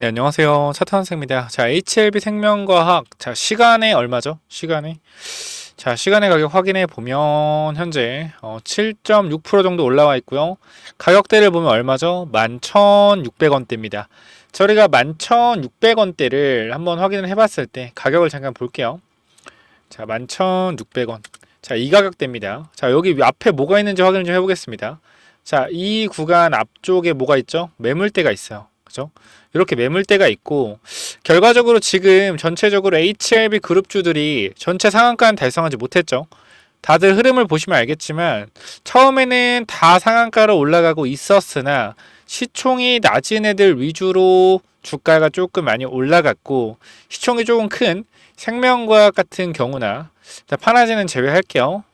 네, 안녕하세요. 차탄 선생입니다. 자, HLB 생명과학. 자, 시간에 얼마죠? 시간에. 자, 시간의 가격 확인해 보면 현재 7.6% 정도 올라와 있고요. 가격대를 보면 얼마죠? 11,600원대입니다. 저희가 11,600원대를 한번 확인을 해봤을 때 가격을 잠깐 볼게요. 자, 11,600원. 자, 이 가격대입니다. 자, 여기 앞에 뭐가 있는지 확인을 좀 해보겠습니다. 자, 이 구간 앞쪽에 뭐가 있죠? 매물대가 있어요. 그죠? 이렇게 매물대가 있고, 결과적으로 지금 전체적으로 HLB 그룹주들이 전체 상한가는 달성하지 못했죠. 다들 흐름을 보시면 알겠지만, 처음에는 다 상한가로 올라가고 있었으나, 시총이 낮은 애들 위주로 주가가 조금 많이 올라갔고, 시총이 조금 큰 생명과학 같은 경우나, 파나지는 제외할게요.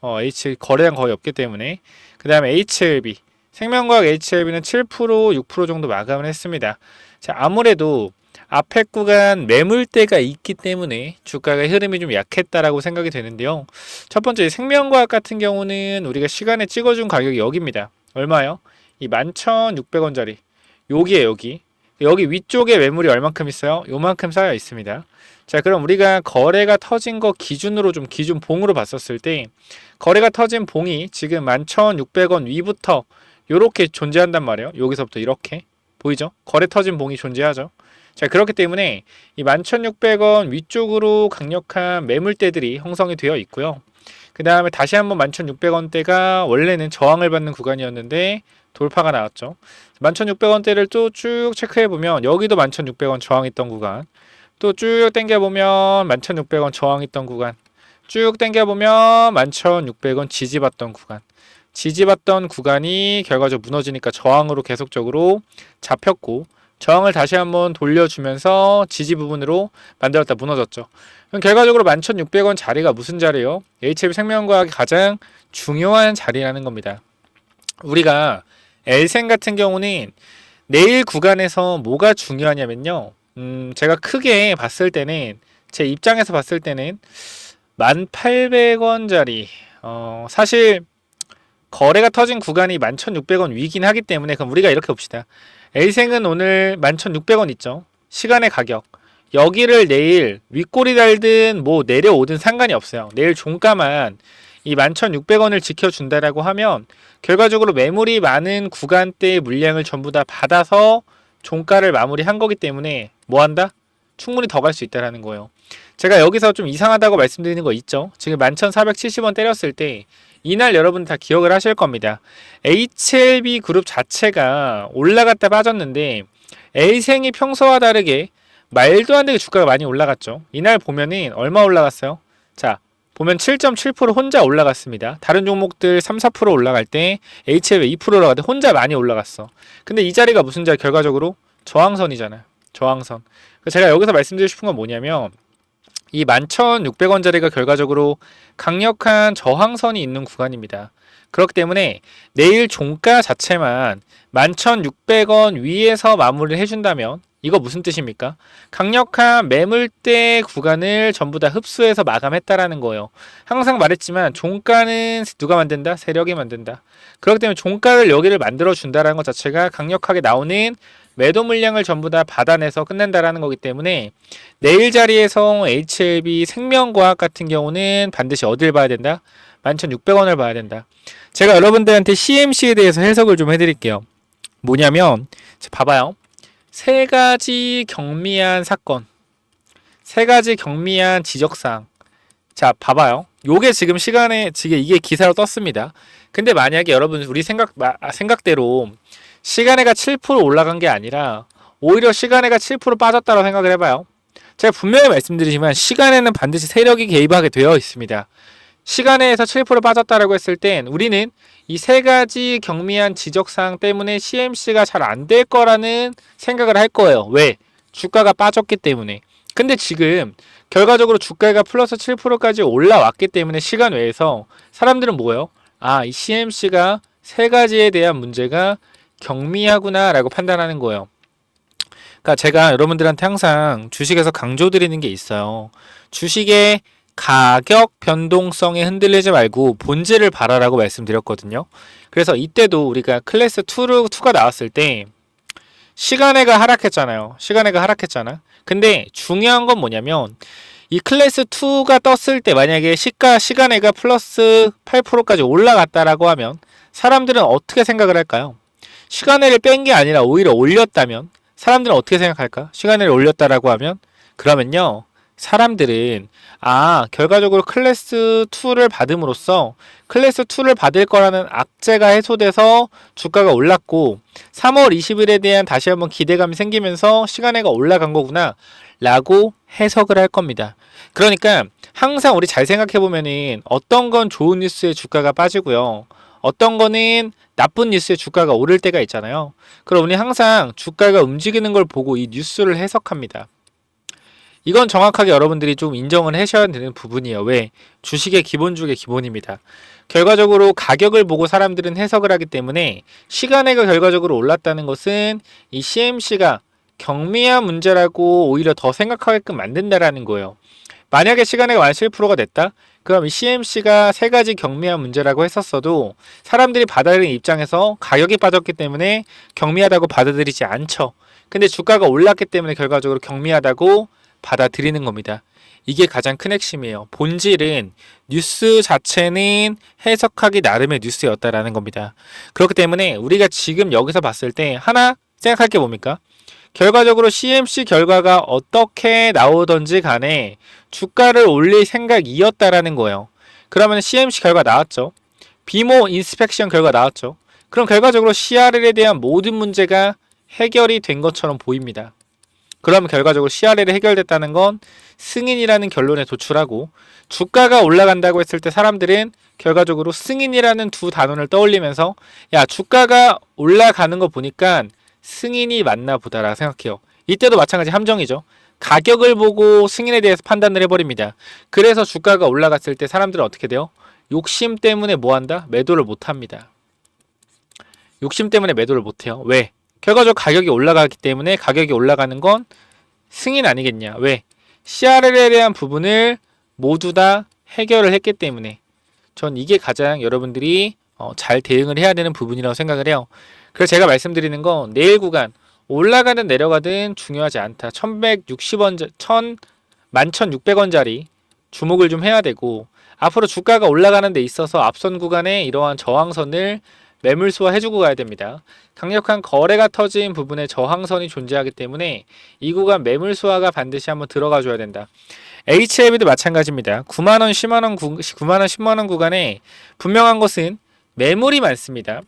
거래량 거의 없기 때문에. 그 다음에 HLB. 생명과학 HLB는 7%, 6% 정도 마감을 했습니다. 자, 아무래도 앞에 구간 매물대가 있기 때문에 주가가 흐름이 좀 약했다라고 생각이 되는데요. 첫 번째 생명과학 같은 경우는 우리가 시간에 찍어준 가격이 여기입니다. 얼마요? 이 11,600원짜리. 여기에 여기. 여기 위쪽에 매물이 얼만큼 있어요? 요만큼 쌓여 있습니다. 자, 그럼 우리가 거래가 터진 거 기준으로 좀 기준 봉으로 봤었을 때 거래가 터진 봉이 지금 11,600원 위부터 요렇게 존재한단 말이에요. 여기서부터 이렇게 보이죠? 거래 터진 봉이 존재하죠. 자, 그렇기 때문에 이 11,600원 위쪽으로 강력한 매물대들이 형성이 되어 있고요. 그 다음에 다시 한번 11,600원대가 원래는 저항을 받는 구간이었는데 돌파가 나왔죠. 11,600원대를 또 쭉 체크해보면 여기도 11,600원 저항했던 구간, 또 쭉 당겨보면 11,600원 저항했던 구간, 쭉 당겨보면 11,600원 지지받던 구간, 지지받던 구간이 결과적으로 무너지니까 저항으로 계속적으로 잡혔고, 저항을 다시 한번 돌려주면서 지지 부분으로 만들었다 무너졌죠. 그럼 결과적으로 11,600원 자리가 무슨 자리예요? HLB 생명과학의 가장 중요한 자리라는 겁니다. 우리가 엘생 같은 경우는 내일 구간에서 뭐가 중요하냐면요. 제가 크게 봤을 때는, 제 입장에서 봤을 때는 1,800원짜리, 사실 거래가 터진 구간이 11,600원 위긴 하기 때문에, 그럼 우리가 이렇게 봅시다. 엘생은 오늘 11,600원 있죠. 시간의 가격. 여기를 내일 윗꼬리 달든 뭐 내려오든 상관이 없어요. 내일 종가만 이 11,600원을 지켜준다라고 하면 결과적으로 매물이 많은 구간대의 물량을 전부 다 받아서 종가를 마무리한 거기 때문에 뭐 한다? 충분히 더 갈 수 있다라는 거예요. 제가 여기서 좀 이상하다고 말씀드리는 거 있죠. 지금 11,470원 때렸을 때 이날 여러분 다 기억을 하실 겁니다. HLB 그룹 자체가 올라갔다 빠졌는데 L생이 평소와 다르게 말도 안 되게 주가가 많이 올라갔죠. 이날 보면은 얼마 올라갔어요? 자, 보면 7.7% 혼자 올라갔습니다. 다른 종목들 3, 4% 올라갈 때 HLB 2% 올라갈 때 혼자 많이 올라갔어. 근데 이 자리가 무슨 자리? 결과적으로 저항선이잖아요. 저항선. 제가 여기서 말씀드리고 싶은 건 뭐냐면 이 11,600원짜리가 결과적으로 강력한 저항선이 있는 구간입니다. 그렇기 때문에 내일 종가 자체만 11,600원 위에서 마무리를 해준다면 이거 무슨 뜻입니까? 강력한 매물대 구간을 전부 다 흡수해서 마감했다라는 거예요. 항상 말했지만 종가는 누가 만든다? 세력이 만든다. 그렇기 때문에 종가를 여기를 만들어준다는 것 자체가 강력하게 나오는 매도 물량을 전부 다 받아내서 끝낸다라는 거기 때문에 내일 자리에서 HLB 생명과학 같은 경우는 반드시 어딜 봐야 된다? 11,600원을 봐야 된다. 제가 여러분들한테 CMC에 대해서 해석을 좀 해드릴게요. 뭐냐면 봐봐요. 세 가지 경미한 사건, 세 가지 경미한 지적사항. 자, 봐봐요. 요게 지금 시간에 지금 이게 기사로 떴습니다. 근데 만약에 여러분 우리 생각대로 시간에가 7% 올라간 게 아니라 오히려 시간에가 7% 빠졌다고 생각을 해봐요. 제가 분명히 말씀드리지만 시간에는 반드시 세력이 개입하게 되어 있습니다. 시간에서 7% 빠졌다라고 했을 땐 우리는 이 세 가지 경미한 지적사항 때문에 CMC가 잘 안 될 거라는 생각을 할 거예요. 왜? 주가가 빠졌기 때문에. 근데 지금 결과적으로 주가가 플러스 7%까지 올라왔기 때문에 시간 외에서 사람들은 뭐예요? 아, 이 CMC가 세 가지에 대한 문제가 경미하구나 라고 판단하는 거예요. 그러니까 제가 여러분들한테 항상 주식에서 강조드리는 게 있어요. 주식의 가격 변동성에 흔들리지 말고 본질을 봐라라고 말씀드렸거든요. 그래서 이때도 우리가 클래스 2가 나왔을 때 시간외가 하락했잖아요. 시간외가 하락했잖아. 근데 중요한 건 뭐냐면 이 클래스 2가 떴을 때 만약에 시간외가 플러스 8%까지 올라갔다라고 하면 사람들은 어떻게 생각을 할까요? 시간외를 뺀 게 아니라 오히려 올렸다면 사람들은 어떻게 생각할까? 시간외를 올렸다라고 하면 그러면요. 사람들은 결과적으로 클래스 2를 받음으로써 클래스 2를 받을 거라는 악재가 해소돼서 주가가 올랐고 3월 20일에 대한 다시 한번 기대감이 생기면서 시간외가 올라간 거구나 라고 해석을 할 겁니다. 그러니까 항상 우리 잘 생각해 보면은 어떤 건 좋은 뉴스에 주가가 빠지고요. 어떤 거는 나쁜 뉴스에 주가가 오를 때가 있잖아요. 그럼 우리 항상 주가가 움직이는 걸 보고 이 뉴스를 해석합니다. 이건 정확하게 여러분들이 좀 인정을 하셔야 되는 부분이에요. 왜? 주식의 기본 중의 기본입니다. 결과적으로 가격을 보고 사람들은 해석을 하기 때문에 시간외가 결과적으로 올랐다는 것은 이 CMC가 경미한 문제라고 오히려 더 생각하게끔 만든다라는 거예요. 만약에 시간외가 만 7%가 됐다? 그럼 이 CMC가 세 가지 경미한 문제라고 했었어도 사람들이 받아들이는 입장에서 가격이 빠졌기 때문에 경미하다고 받아들이지 않죠. 근데 주가가 올랐기 때문에 결과적으로 경미하다고 받아들이는 겁니다. 이게 가장 큰 핵심이에요. 본질은 뉴스 자체는 해석하기 나름의 뉴스였다라는 겁니다. 그렇기 때문에 우리가 지금 여기서 봤을 때 하나 생각할 게 뭡니까? 결과적으로 CMC 결과가 어떻게 나오던지 간에 주가를 올릴 생각이었다라는 거예요. 그러면 CMC 결과 나왔죠. 비모 인스펙션 결과 나왔죠. 그럼 결과적으로 CRL에 대한 모든 문제가 해결이 된 것처럼 보입니다. 그러면 결과적으로 CRL이 해결됐다는 건 승인이라는 결론에 도출하고 주가가 올라간다고 했을 때 사람들은 결과적으로 승인이라는 두 단어를 떠올리면서 야 주가가 올라가는 거 보니까 승인이 맞나 보다라 생각해요. 이때도 마찬가지 함정이죠. 가격을 보고 승인에 대해서 판단을 해버립니다. 그래서 주가가 올라갔을 때 사람들은 어떻게 돼요? 욕심 때문에 뭐한다? 매도를 못합니다. 욕심 때문에 매도를 못해요. 왜? 결과적으로 가격이 올라가기 때문에 가격이 올라가는 건 승인 아니겠냐. 왜? CRL에 대한 부분을 모두 다 해결을 했기 때문에 전 이게 가장 여러분들이 잘 대응을 해야 되는 부분이라고 생각을 해요. 그래서 제가 말씀드리는 건 내일 구간 올라가든 내려가든 중요하지 않다. 1160원, 11,600원짜리 주목을 좀 해야 되고 앞으로 주가가 올라가는 데 있어서 앞선 구간에 이러한 저항선을 매물수화 해주고 가야 됩니다. 강력한 거래가 터진 부분에 저항선이 존재하기 때문에 이 구간 매물수화가 반드시 한번 들어가 줘야 된다. HLB도 마찬가지입니다. 9만원, 10만원, 9만원, 10만원 구간에 분명한 것은 매물이 많습니다.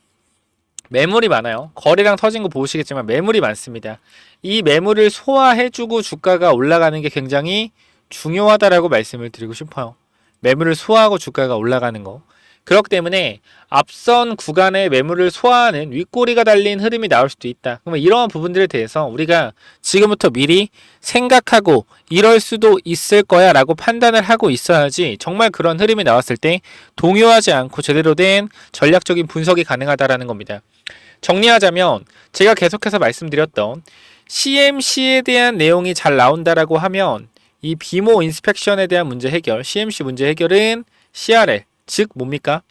매물이 많아요. 거래량 터진 거 보시겠지만 매물이 많습니다. 이 매물을 소화해주고 주가가 올라가는 게 굉장히 중요하다라고 말씀을 드리고 싶어요. 매물을 소화하고 주가가 올라가는 거. 그렇기 때문에 앞선 구간의 매물을 소화하는 윗꼬리가 달린 흐름이 나올 수도 있다. 그러면 이러한 부분들에 대해서 우리가 지금부터 미리 생각하고 이럴 수도 있을 거야 라고 판단을 하고 있어야지 정말 그런 흐름이 나왔을 때 동요하지 않고 제대로 된 전략적인 분석이 가능하다라는 겁니다. 정리하자면 제가 계속해서 말씀드렸던 CMC에 대한 내용이 잘 나온다라고 하면 이 비모 인스펙션에 대한 문제 해결, CMC 문제 해결은 CRL 즉 뭡니까?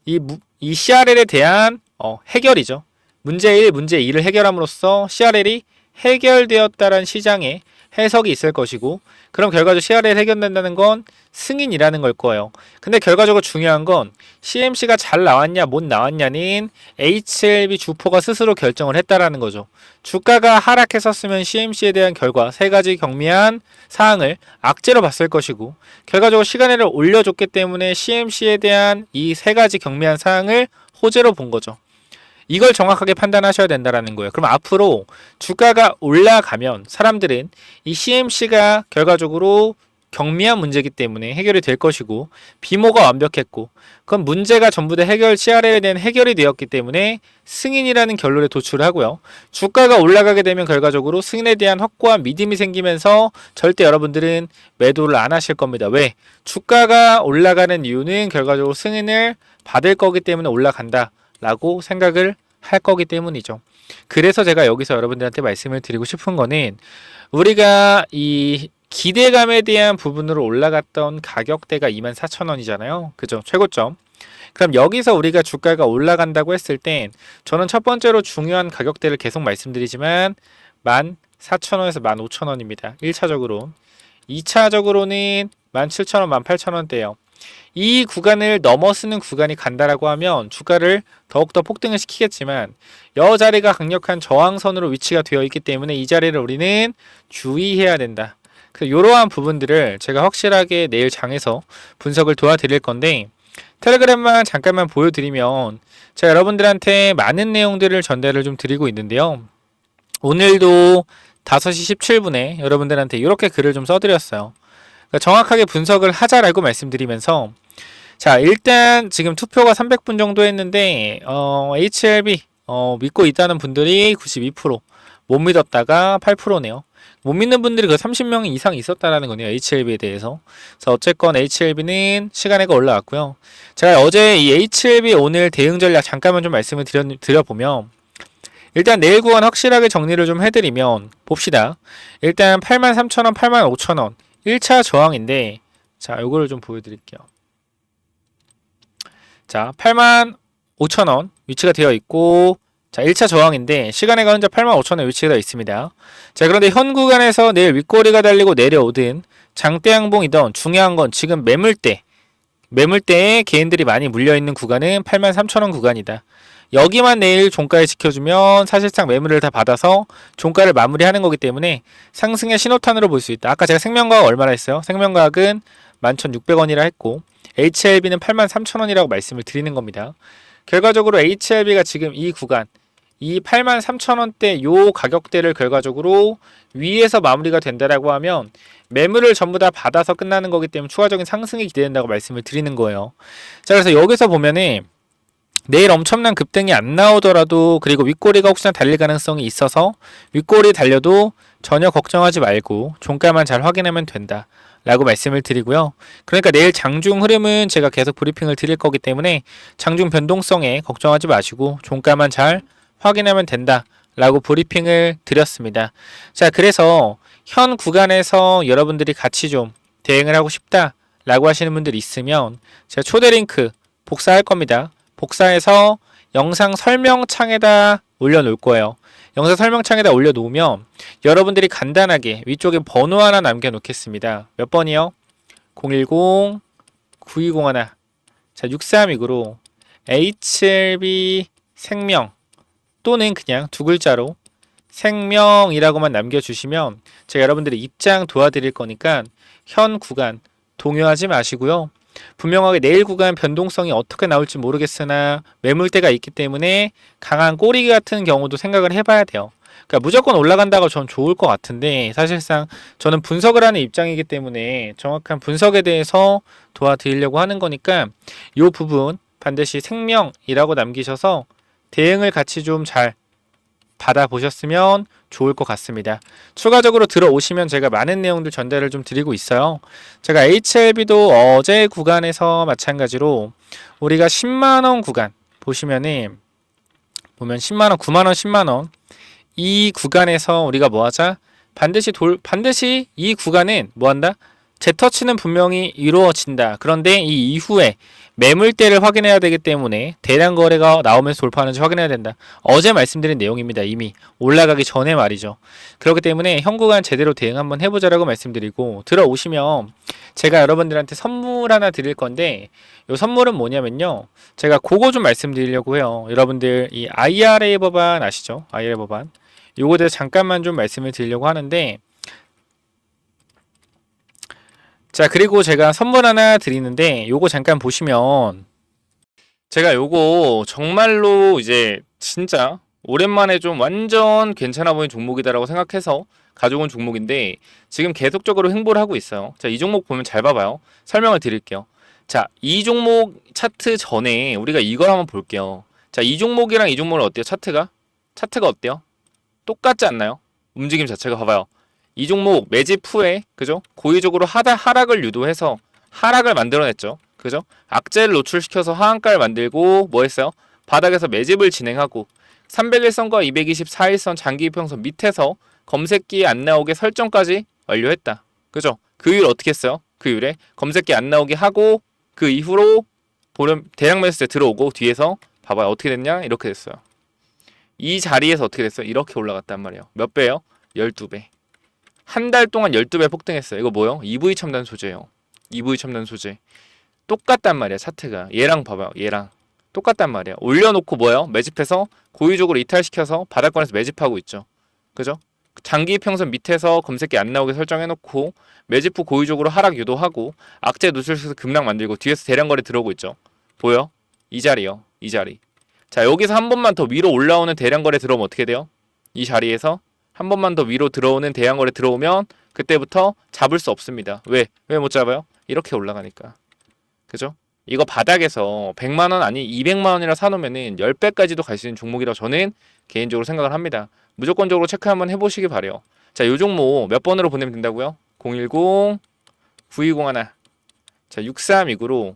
이 CRL에 대한 해결이죠. 문제 1, 문제 2를 해결함으로써 CRL이 해결되었다는 시장에 해석이 있을 것이고 그럼 결과적으로 CRL이 해결된다는 건 승인이라는 걸 거예요. 근데 결과적으로 중요한 건 CMC가 잘 나왔냐 못 나왔냐는 HLB 주포가 스스로 결정을 했다라는 거죠. 주가가 하락했었으면 CMC에 대한 결과 세 가지 경미한 사항을 악재로 봤을 것이고 결과적으로 시간을 올려줬기 때문에 CMC에 대한 이 세 가지 경미한 사항을 호재로 본 거죠. 이걸 정확하게 판단하셔야 된다는 거예요. 그럼 앞으로 주가가 올라가면 사람들은 이 CMC가 결과적으로 경미한 문제이기 때문에 해결이 될 것이고 비모가 완벽했고 그럼 문제가 전부 다 CRL에 대한 해결이 되었기 때문에 승인이라는 결론에 도출하고요. 주가가 올라가게 되면 결과적으로 승인에 대한 확고한 믿음이 생기면서 절대 여러분들은 매도를 안 하실 겁니다. 왜? 주가가 올라가는 이유는 결과적으로 승인을 받을 거기 때문에 올라간다 라고 생각을 할 거기 때문이죠. 그래서 제가 여기서 여러분들한테 말씀을 드리고 싶은 거는 우리가 이 기대감에 대한 부분으로 올라갔던 가격대가 24,000원이잖아요. 그죠? 최고점. 그럼 여기서 우리가 주가가 올라간다고 했을 땐 저는 첫 번째로 중요한 가격대를 계속 말씀드리지만 14,000원에서 15,000원입니다. 1차적으로. 2차적으로는 17,000원, 18,000원대요. 이 구간을 넘어서는 구간이 간다라고 하면 주가를 더욱더 폭등을 시키겠지만 이 자리가 강력한 저항선으로 위치가 되어 있기 때문에 이 자리를 우리는 주의해야 된다. 그래서 이러한 부분들을 제가 확실하게 내일 장에서 분석을 도와드릴 건데 텔레그램만 잠깐만 보여드리면 제가 여러분들한테 많은 내용들을 전달을 좀 드리고 있는데요. 오늘도 5시 17분에 여러분들한테 이렇게 글을 좀 써드렸어요. 그러니까 정확하게 분석을 하자라고 말씀드리면서 자 일단 지금 투표가 300분 정도 했는데 HLB 믿고 있다는 분들이 92%못 믿었다가 8%네요. 못 믿는 분들이 그 30명 이상 있었다라는 거네요. HLB에 대해서. 그래서 어쨌건 HLB는 시간에가 올라왔고요. 제가 어제 이 HLB 오늘 대응 전략 잠깐만 좀 말씀을 드려보면 일단 내일 구간 확실하게 정리를 좀 해드리면 봅시다. 일단 83,000원, 85,000원 1차 저항인데 자 요거를 좀 보여드릴게요. 자 85,000원 위치가 되어 있고 자 1차 저항인데 시간에가 현재 85,000원 위치가 되어 있습니다. 자 그런데 현 구간에서 내일 윗꼬리가 달리고 내려오든 장대 양봉이던 중요한 건 지금 매물대에 개인들이 많이 물려있는 구간은 83,000원 구간이다. 여기만 내일 종가에 지켜주면 사실상 매물을 다 받아서 종가를 마무리하는 거기 때문에 상승의 신호탄으로 볼 수 있다. 아까 제가 생명과학 얼마나 했어요? 생명과학은 11,600원이라 했고 HLB는 83,000원이라고 말씀을 드리는 겁니다. 결과적으로 HLB가 지금 이 구간 이 83,000원대 요 가격대를 결과적으로 위에서 마무리가 된다라고 하면 매물을 전부 다 받아서 끝나는 거기 때문에 추가적인 상승이 기대된다고 말씀을 드리는 거예요. 자 그래서 여기서 보면은 내일 엄청난 급등이 안 나오더라도 그리고 윗꼬리가 혹시나 달릴 가능성이 있어서 윗꼬리 달려도 전혀 걱정하지 말고 종가만 잘 확인하면 된다 라고 말씀을 드리고요. 그러니까 내일 장중 흐름은 제가 계속 브리핑을 드릴 거기 때문에 장중 변동성에 걱정하지 마시고 종가만 잘 확인하면 된다 라고 브리핑을 드렸습니다. 자 그래서 현 구간에서 여러분들이 같이 좀 대응을 하고 싶다 라고 하시는 분들이 있으면 제가 초대 링크 복사할 겁니다. 복사해서 영상 설명창에다 올려놓을 거예요. 영상 설명창에다 올려놓으면 여러분들이 간단하게 위쪽에 번호 하나 남겨놓겠습니다. 몇 번이요? 010-9201 자 6329로 HLB 생명 또는 그냥 두 글자로 생명이라고만 남겨주시면 제가 여러분들의 입장 도와드릴 거니까 현 구간 동요하지 마시고요. 분명하게 내일 구간 변동성이 어떻게 나올지 모르겠으나 매물대가 있기 때문에 강한 꼬리 같은 경우도 생각을 해봐야 돼요. 그러니까 무조건 올라간다고 전 좋을 것 같은데 사실상 저는 분석을 하는 입장이기 때문에 정확한 분석에 대해서 도와드리려고 하는 거니까 이 부분 반드시 생명이라고 남기셔서 대응을 같이 좀 잘 받아보셨으면 좋을 것 같습니다. 추가적으로 들어오시면 제가 많은 내용들 전달을 좀 드리고 있어요. 제가 HLB도 어제 구간에서 마찬가지로 우리가 10만원 구간 보시면은 보면 10만원, 9만원, 10만원 이 구간에서 우리가 뭐 하자? 반드시 이 구간은 뭐 한다? 재터치는 분명히 이루어진다. 그런데 이 이후에 매물대를 확인해야 되기 때문에 대량 거래가 나오면서 돌파하는지 확인해야 된다. 어제 말씀드린 내용입니다. 이미 올라가기 전에 말이죠. 그렇기 때문에 현 구간 제대로 대응 한번 해보자라고 말씀드리고 들어오시면 제가 여러분들한테 선물 하나 드릴 건데 이 선물은 뭐냐면요. 제가 그거 좀 말씀드리려고 해요. 여러분들 이 IRA 법안 아시죠? IRA 법안. 요거에 대해서 잠깐만 좀 말씀을 드리려고 하는데 자 그리고 제가 선물 하나 드리는데 요거 잠깐 보시면 제가 요거 정말로 이제 진짜 오랜만에 좀 완전 괜찮아 보이는 종목이다라고 생각해서 가져온 종목인데 지금 계속적으로 횡보를 하고 있어요. 자 이 종목 보면 잘 봐봐요. 설명을 드릴게요. 자 이 종목 차트 전에 우리가 이걸 한번 볼게요. 자 이 종목이랑 이 종목은 어때요? 차트가 어때요? 똑같지 않나요? 움직임 자체가 봐봐요. 이 종목 매집 후에 그죠? 고의적으로 하락을 유도해서 하락을 만들어냈죠. 그죠? 악재를 노출시켜서 하한가를 만들고 뭐 했어요? 바닥에서 매집을 진행하고 301선과 224일선 장기이평선 밑에서 검색기에 안 나오게 설정까지 완료했다. 그죠? 그 이후에 어떻게 했어요? 그 이후에 검색기에 안 나오게 하고 그 이후로 보름 대량 매수세 들어오고 뒤에서 봐봐요. 어떻게 됐냐? 이렇게 됐어요. 이 자리에서 어떻게 됐어요? 이렇게 올라갔단 말이에요. 몇 배요? 12배. 한 달 동안 12배 폭등했어요. 이거 뭐요? EV 첨단 소재예요. EV 첨단 소재. 똑같단 말이야, 차트가. 얘랑 봐봐요. 얘랑. 똑같단 말이야. 올려놓고 뭐예요? 매집해서 고의적으로 이탈시켜서 바닥권에서 매집하고 있죠. 그죠? 장기 이평선 밑에서 검색기 안 나오게 설정해놓고 매집 후 고의적으로 하락 유도하고 악재 누출해서 급락 만들고 뒤에서 대량 거래 들어오고 있죠. 보여? 이 자리요. 이 자리. 자, 여기서 한 번만 더 위로 올라오는 대량 거래 들어오면 어떻게 돼요? 이 자리에서 한 번만 더 위로 들어오는 대량 거래 들어오면 그때부터 잡을 수 없습니다. 왜? 왜 못 잡아요? 이렇게 올라가니까. 그죠? 이거 바닥에서 100만원 아니 200만원이라 사놓으면은 10배까지도 갈 수 있는 종목이라고 저는 개인적으로 생각을 합니다. 무조건적으로 체크 한번 해보시기 바래요. 자, 요 종목 몇 번으로 보내면 된다고요? 010-9201. 자, 6329로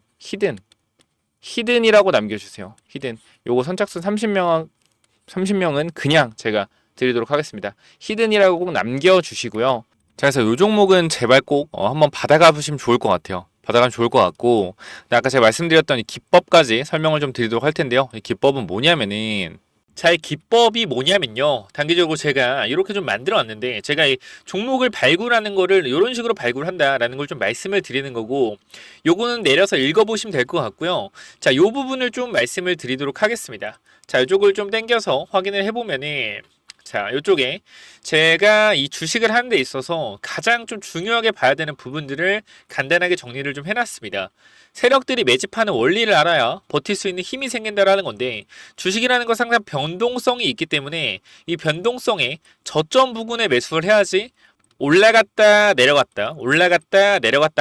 히든이라고 남겨주세요. 히든. 요거 선착순 30명은 그냥 제가 드리도록 하겠습니다. 히든이라고 꼭 남겨주시고요. 자, 그래서 요 종목은 제발 꼭 한번 받아가 보시면 좋을 것 같아요. 받아가면 좋을 것 같고, 아까 제가 말씀드렸던 이 기법까지 설명을 좀 드리도록 할 텐데요. 이 기법은 뭐냐면은, 자, 이 기법이 뭐냐면요. 단기적으로 제가 이렇게 좀 만들어 왔는데, 제가 이 종목을 발굴하는 거를 이런 식으로 발굴한다라는 걸 좀 말씀을 드리는 거고, 요거는 내려서 읽어보시면 될 것 같고요. 자, 요 부분을 좀 말씀을 드리도록 하겠습니다. 자, 이쪽을 좀 당겨서 확인을 해보면은, 자, 이쪽에 제가 이 주식을 하는 데 있어서 가장 좀 중요하게 봐야 되는 부분들을 간단하게 정리를 좀 해놨습니다. 세력들이 매집하는 원리를 알아야 버틸 수 있는 힘이 생긴다라는 건데, 주식이라는 것은 항상 변동성이 있기 때문에 이 변동성에 저점 부근에 매수를 해야지 올라갔다 내려갔다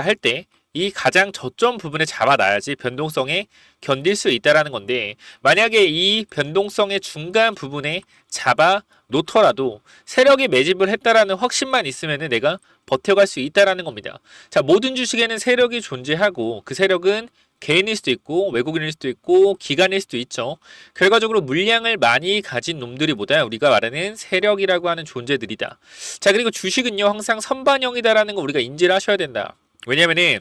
할 때 이 가장 저점 부분에 잡아놔야지 변동성에 견딜 수 있다라는 건데, 만약에 이 변동성의 중간 부분에 잡아 놓더라도 세력이 매집을 했다라는 확신만 있으면 내가 버텨갈 수 있다라는 겁니다. 자, 모든 주식에는 세력이 존재하고 그 세력은 개인일 수도 있고 외국인일 수도 있고 기관일 수도 있죠. 결과적으로 물량을 많이 가진 놈들이보다 우리가 말하는 세력이라고 하는 존재들이다. 자, 그리고 주식은요 항상 선반영이다라는 거 우리가 인지를 하셔야 된다. 왜냐면은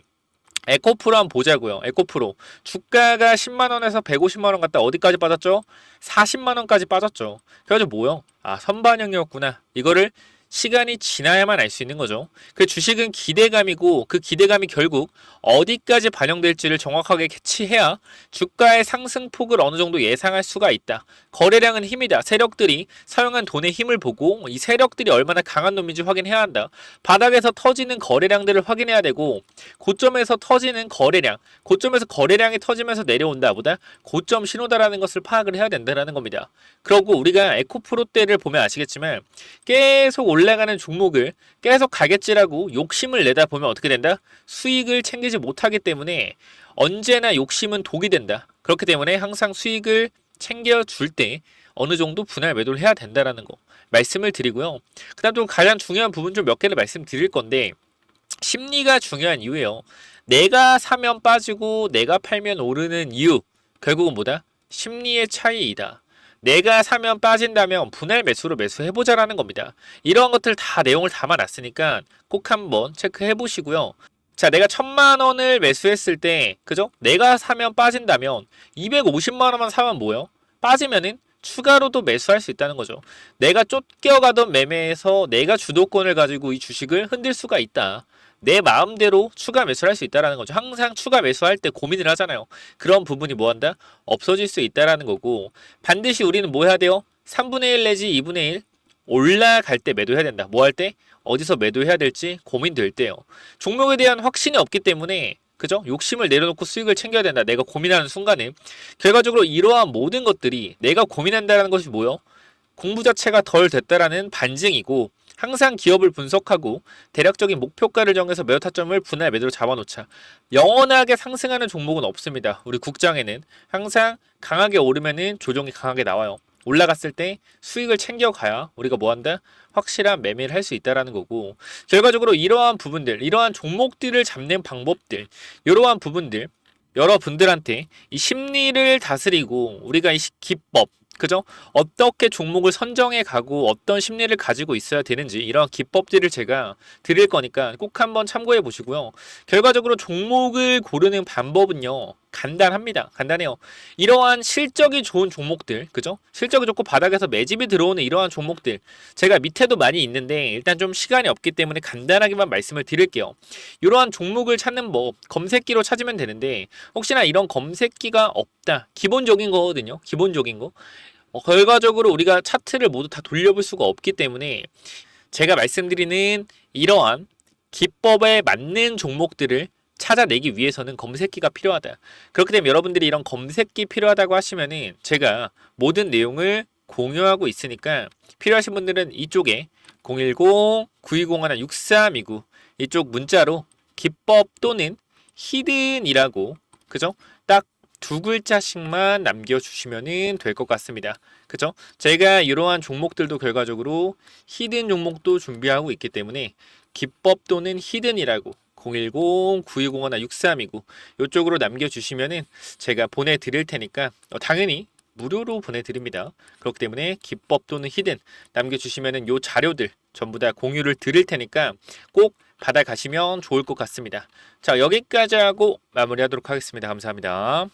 에코프로 한번 보자고요. 에코프로 주가가 10만원에서 150만원 갔다 어디까지 빠졌죠? 40만원까지 빠졌죠. 그래가지고 뭐요? 아, 선반영이었구나. 이거를 시간이 지나야만 알 수 있는 거죠. 그 주식은 기대감이고 그 기대감이 결국 어디까지 반영될지를 정확하게 캐치해야 주가의 상승폭을 어느 정도 예상할 수가 있다. 거래량은 힘이다. 세력들이 사용한 돈의 힘을 보고 이 세력들이 얼마나 강한 놈인지 확인해야 한다. 바닥에서 터지는 거래량들을 확인해야 되고, 고점에서 터지는 거래량, 고점에서 거래량이 터지면서 내려온다 보다 고점 신호다라는 것을 파악을 해야 된다는 겁니다. 그리고 우리가 에코프로 때를 보면 아시겠지만 계속 올라가는 종목을 계속 가겠지라고 욕심을 내다 보면 어떻게 된다? 수익을 챙기지 못하기 때문에 언제나 욕심은 독이 된다. 그렇기 때문에 항상 수익을 챙겨줄 때 어느 정도 분할 매도를 해야 된다라는 거 말씀을 드리고요. 그 다음 또 가장 중요한 부분 좀 몇 개를 말씀드릴 건데, 심리가 중요한 이유예요. 내가 사면 빠지고 내가 팔면 오르는 이유, 결국은 뭐다? 심리의 차이이다. 내가 사면 빠진다면 분할 매수로 매수해보자라는 겁니다. 이러한 것들 다 내용을 담아놨으니까 꼭 한번 체크해 보시고요. 자, 내가 1000만원을 매수했을 때, 그죠? 내가 사면 빠진다면 250만원만 사면 뭐예요? 빠지면은 추가로도 매수할 수 있다는 거죠. 내가 쫓겨가던 매매에서 내가 주도권을 가지고 이 주식을 흔들 수가 있다. 내 마음대로 추가 매수를 할 수 있다는 거죠. 항상 추가 매수할 때 고민을 하잖아요. 그런 부분이 뭐한다? 없어질 수 있다는 거고, 반드시 우리는 뭐 해야 돼요? 3분의 1 내지 2분의 1 올라갈 때 매도해야 된다. 뭐 할 때? 어디서 매도해야 될지 고민될 때요. 종목에 대한 확신이 없기 때문에, 그죠? 욕심을 내려놓고 수익을 챙겨야 된다. 내가 고민하는 순간에 결과적으로 이러한 모든 것들이 내가 고민한다는 것이 뭐요? 공부 자체가 덜 됐다라는 반증이고, 항상 기업을 분석하고 대략적인 목표가를 정해서 매도 타점을 분할 매도로 잡아놓자. 영원하게 상승하는 종목은 없습니다. 우리 국장에는 항상 강하게 오르면은 조정이 강하게 나와요. 올라갔을 때 수익을 챙겨가야 우리가 뭐한다? 확실한 매매를 할 수 있다라는 거고, 결과적으로 이러한 부분들, 이러한 종목들을 잡는 방법들, 이러한 부분들 여러분들한테 이 심리를 다스리고 우리가 이 기법, 그죠? 어떻게 종목을 선정해 가고 어떤 심리를 가지고 있어야 되는지 이런 기법들을 제가 드릴 거니까 꼭 한번 참고해 보시고요. 결과적으로 종목을 고르는 방법은요, 간단합니다. 간단해요. 이러한 실적이 좋은 종목들, 그죠? 실적이 좋고 바닥에서 매집이 들어오는 이러한 종목들, 제가 밑에도 많이 있는데 일단 좀 시간이 없기 때문에 간단하게만 말씀을 드릴게요. 이러한 종목을 찾는 법, 검색기로 찾으면 되는데 혹시나 이런 검색기가 없다, 기본적인 거거든요. 기본적인 거. 결과적으로 우리가 차트를 모두 다 돌려볼 수가 없기 때문에 제가 말씀드리는 이러한 기법에 맞는 종목들을 찾아내기 위해서는 검색기가 필요하다. 그렇기 때문에 여러분들이 이런 검색기 필요하다고 하시면은 제가 모든 내용을 공유하고 있으니까 필요하신 분들은 이쪽에 010-9201-6329 이쪽 문자로 기법 또는 히든이라고, 그죠? 딱 두 글자씩만 남겨주시면 될 것 같습니다. 그죠? 제가 이러한 종목들도 결과적으로 히든 종목도 준비하고 있기 때문에 기법 또는 히든이라고 010-9201-6329 이쪽으로 남겨주시면은 제가 보내드릴 테니까 당연히 무료로 보내드립니다. 그렇기 때문에 기법 또는 히든 남겨주시면은 요 자료들 전부 다 공유를 드릴 테니까 꼭 받아가시면 좋을 것 같습니다. 자, 여기까지 하고 마무리하도록 하겠습니다. 감사합니다.